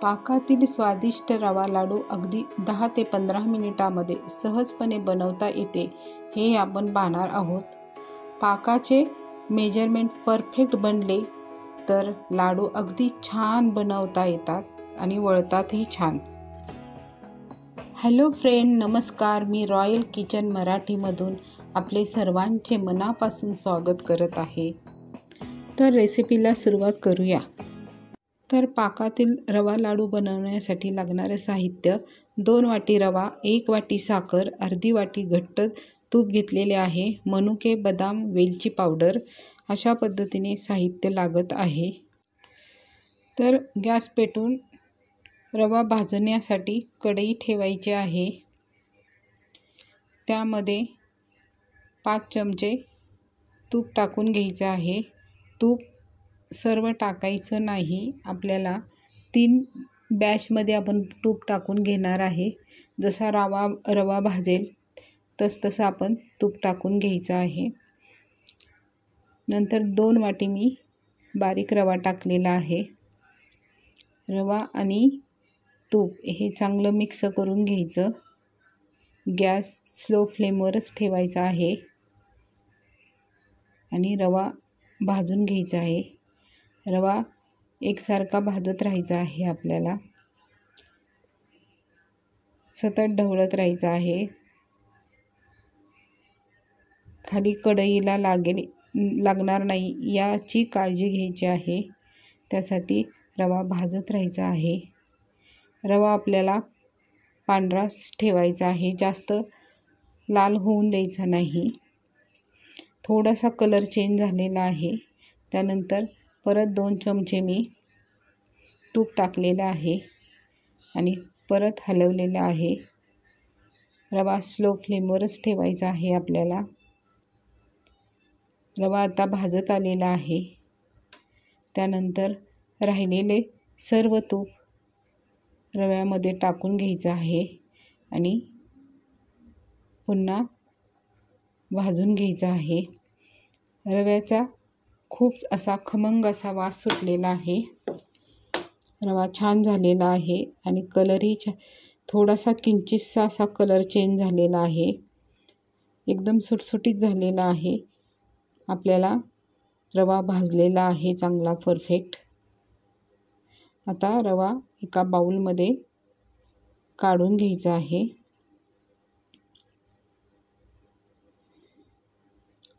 पाकातील स्वादिष्ट रवा लाडू अगदी 10 ते 15 मिनिटांमध्ये सहजपणे बनवता येते हे आपण पाहणार आहोत। पाकाचे मेजरमेंट परफेक्ट बनले तर लाडू अगदी छान बनवता येतात आणि वळतातही छान। हॅलो फ्रेंड, नमस्कार। मी रॉयल किचन मराठीमधून आपले सर्वांचे मनापासून स्वागत करत आहे। तर रेसिपीला सुरुवात करूया। तर पाकातील रवा लाडू बनवण्यासाठी लागणारे साहित्य 2 वाटी रवा, 1 वाटी साखर, अर्धी वाटी घट्ट तूप घेतलेले आहे, मनुके, बदाम, वेलची पावडर अशा पद्धतीने साहित्य लागत आहे। तर गॅस पेटवून रवा भाजण्यासाठी कढई ठेवायची आहे। त्यामध्ये 5 चमचे तूप टाकून घ्यायचे आहे। तूप सर्व टाकायचं नाही, आपल्याला 3 बॅचमध्ये आपण तूप टाकून घेणार आहे। जसा रवा भाजेल तसं आपण तूप टाकून घ्यायचं आहे। नंतर 2 वाटी मी बारीक रवा टाकलेला आहे। रवा आणि तूप हे चांगलं मिक्स करून घ्यायचं। गॅस स्लो फ्लेमवरच ठेवायचा आहे आणि रवा भाजून घ्यायचा आहे। रवा एकसारखा भाजत राहायचा आहे, आपल्याला सतत ढवळत राहायचं आहे। खाली कढईला लागणार नाही याची काळजी घ्यायची आहे। त्यासाठी रवा भाजत राहायचा आहे। रवा आपल्याला पांढराच ठेवायचा आहे, जास्त लाल होऊन द्यायचा नाही। थोडासा कलर चेंज झालेला आहे। त्यानंतर परत 2 चमचे मी तूप टाकलेलं आहे आणि परत हलवलेलं आहे। रवा स्लो फ्लेमवरच ठेवायचा आहे आपल्याला। रवा आता भाजत आलेला आहे। त्यानंतर राहिलेले सर्व तूप रव्यामध्ये टाकून घ्यायचं आहे आणि पुन्हा भाजून घ्यायचं आहे। रव्याचा खूप असा खमंग असा वास सुटलेला आहे। रवा छान झालेला आहे आणि कलरही थोडासा किंचितसा असा कलर चेंज झालेला आहे। एकदम सुटसुटीत झालेला आहे। आपल्याला रवा भाजलेला आहे चांगला परफेक्ट। आता रवा एका बाउलमध्ये काढून घ्यायचा आहे।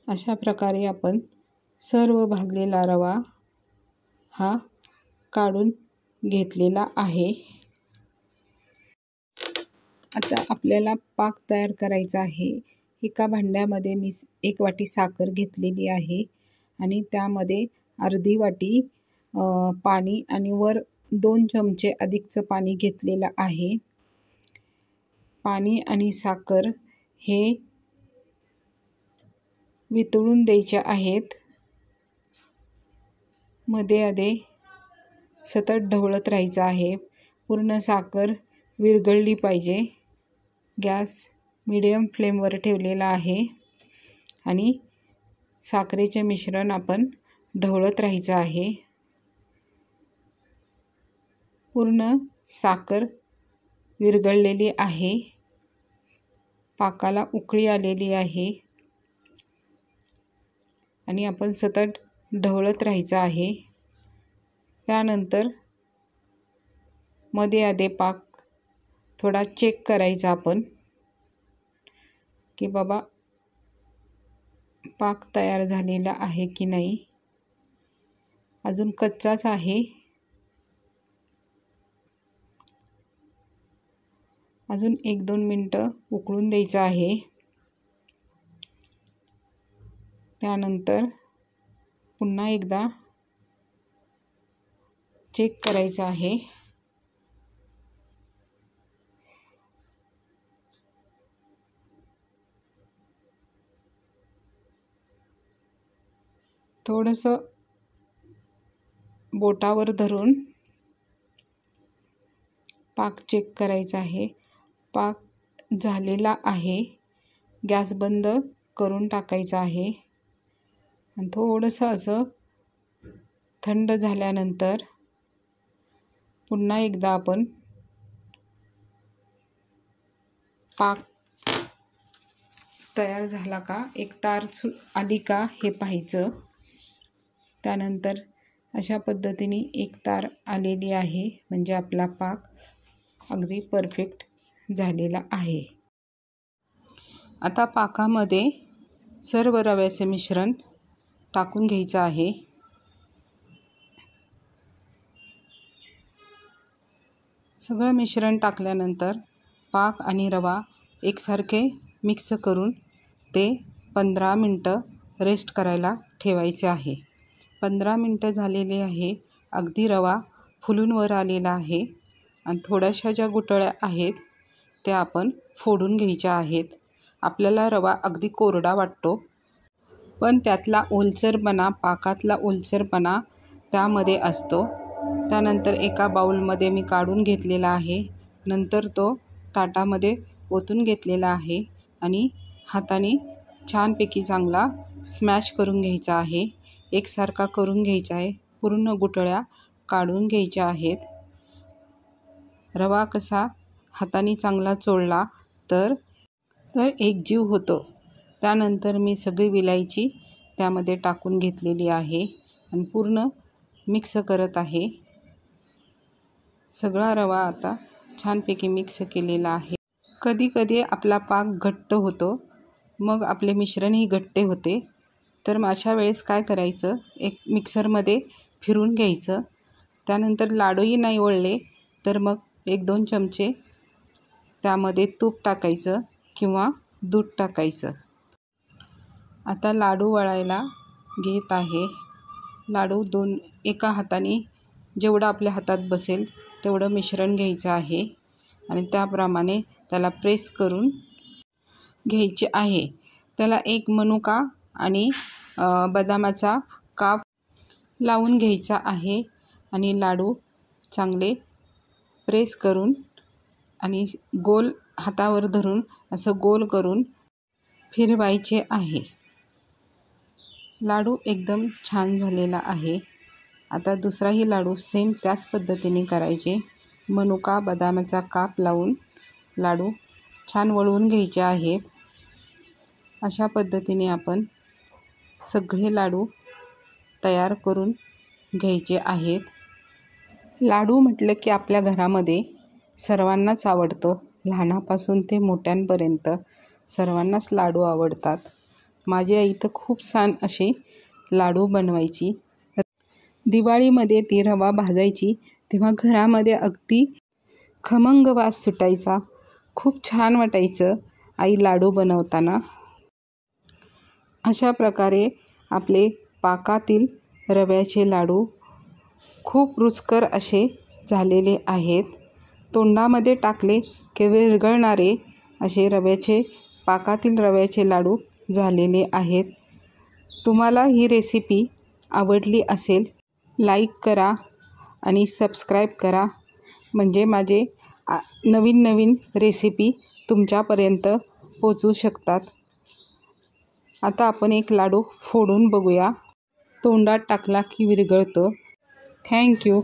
अशा प्रकारे आपण सर्व भाजलेला रवा हा काढून घेतलेला आहे। आता आपल्याला पाक तयार करायचा आहे। एका भांड्यामध्ये मी 1 वाटी साखर घेतलेली आहे आणि त्यामध्ये अर्धी वाटी पाणी आणि वर 2 चमचे अधिकचं पाणी घेतलेलं आहे। पाणी आणि साखर हे वितळून द्यायचे आहेत। मध्ये अधे सतत ढवळत राहायचं आहे। पूर्ण साखर विरघळली पाहिजे। गॅस मीडियम फ्लेमवर ठेवलेला आहे आणि साखरेचे मिश्रण आपण ढवळत राहायचं आहे। पूर्ण साखर विरघळलेली आहे। पाकाला उकळी आलेली आहे आणि आपण सतत ढवळत राहायचं आहे। त्यानंतर मध्ये अधे पाक थोडा चेक करायचा आपण की बाबा पाक तयार झालेला आहे की नाही। अजून कच्चाच आहे। अजून 1-2 मिनिटं उकळून द्यायचं आहे। त्यानंतर पुन्हा एकदा चेक करायचं आहे। थोडंसं बोटावर धरून पाक चेक करायचा आहे। पाक झालेला आहे। गॅस बंद करून टाकायचा आहे आणि थोडंसं असं थंड झाल्यानंतर पुन्हा एकदा आपण पाक तयार झाला का, एक तार आली का हे पाहायचं। त्यानंतर अशा पद्धतीने एक तार आलेली आहे, म्हणजे आपला पाक अगदी परफेक्ट झालेला आहे। आता पाकामध्ये सर्व रव्याचे मिश्रण टाकून घ्यायचं आहे। सगळं मिश्रण टाकल्यानंतर पाक आणि रवा एकसारखे मिक्स करून ते 15 मिनटं रेस्ट करायला ठेवायचे आहे। 15 मिनटं झालेले आहे। अगदी रवा फुलून वर आलेला आहे आणि थोड्याशा ज्या गुठळ्या आहेत त्या आपण फोडून घ्यायच्या आहेत। आपल्याला रवा अगदी कोरडा वाटतो, पण त्यातला ओलसरपणा, पाकातला ओलसरपणा त्यामध्ये असतो। त्यानंतर एका बाउलमध्ये मी काढून घेतलेला आहे। नंतर तो ताटामध्ये ओतून घेतलेला आहे आणि हाताने छानपैकी चांगला स्मॅश करून घ्यायचा आहे। एकसारखा करून घ्यायचा आहे। पूर्ण गुठळ्या काढून घ्यायच्या आहेत। रवा कसा हाताने चांगला चोळला तर एकजीव होतो। त्यानंतर मी सगळी विलायची त्यामध्ये टाकून घेतलेली आहे आणि पूर्ण मिक्स करत आहे। सगळा रवा आता छानपैकी मिक्स केलेला आहे। कधी कधी आपला पाक घट्ट होतो, मग आपले मिश्रणही घट्ट होते। तर अशा वेळेस काय करायचं, एक मिक्सरमध्ये फिरून घ्यायचं। त्यानंतर लाडूही नाही वळले तर मग 1-2 चमचे त्यामध्ये तूप टाकायचं किंवा दूध टाकायचं। आता लाडू वळायला घेत आहे। लाडू एका हाताने जेवढं आपल्या हातात बसेल तेवढं मिश्रण घ्यायचं आहे आणि त्याप्रमाणे त्याला प्रेस करून घ्यायचे आहे। त्याला एक मनुका आणि बदामाचा काप लावून घ्यायचा आहे आणि लाडू चांगले प्रेस करून आणि गोल हातावर धरून असं गोल करून फिरवायचे आहे। लाडू एकदम छान झालेला आहे। आता दुसराही लाडू सेम त्याच पद्धतीने करायचे। मनुका बदामाचा काप लावून लाडू छान वळवून घ्यायचे आहेत। अशा पद्धतीने आपण सगळे लाडू तयार करून घ्यायचे आहेत। लाडू म्हटलं की आपल्या घरामध्ये सर्वांनाच आवडतो, लहानापासून ते मोठ्यांपर्यंत सर्वांनाच लाडू आवडतात। माझी आई तर खूप छान असे लाडू बनवायची। दिवाळीमध्ये ती रवा भाजायची तेव्हा घरामध्ये अगदी खमंग वास सुटायचा। खूप छान वाटायचं आई लाडू बनवताना। अशा प्रकारे आपले पाकातील रव्याचे लाडू खूप रुचकर असे झालेले आहेत। तोंडामध्ये टाकले की विरघळणारे असे पाकातील रव्याचे लाडू झालेले आहेत। तुम्हाला ही रेसिपी आवडली असेल, लाईक करा आणि सबस्क्राईब करा, म्हणजे माझे नवीन नवीन रेसिपी तुमच्यापर्यंत पोचू शकतात। आता आपण एक लाडू फोडून बघूया। तोंडात टाकला की विरघळतो। थँक्यू।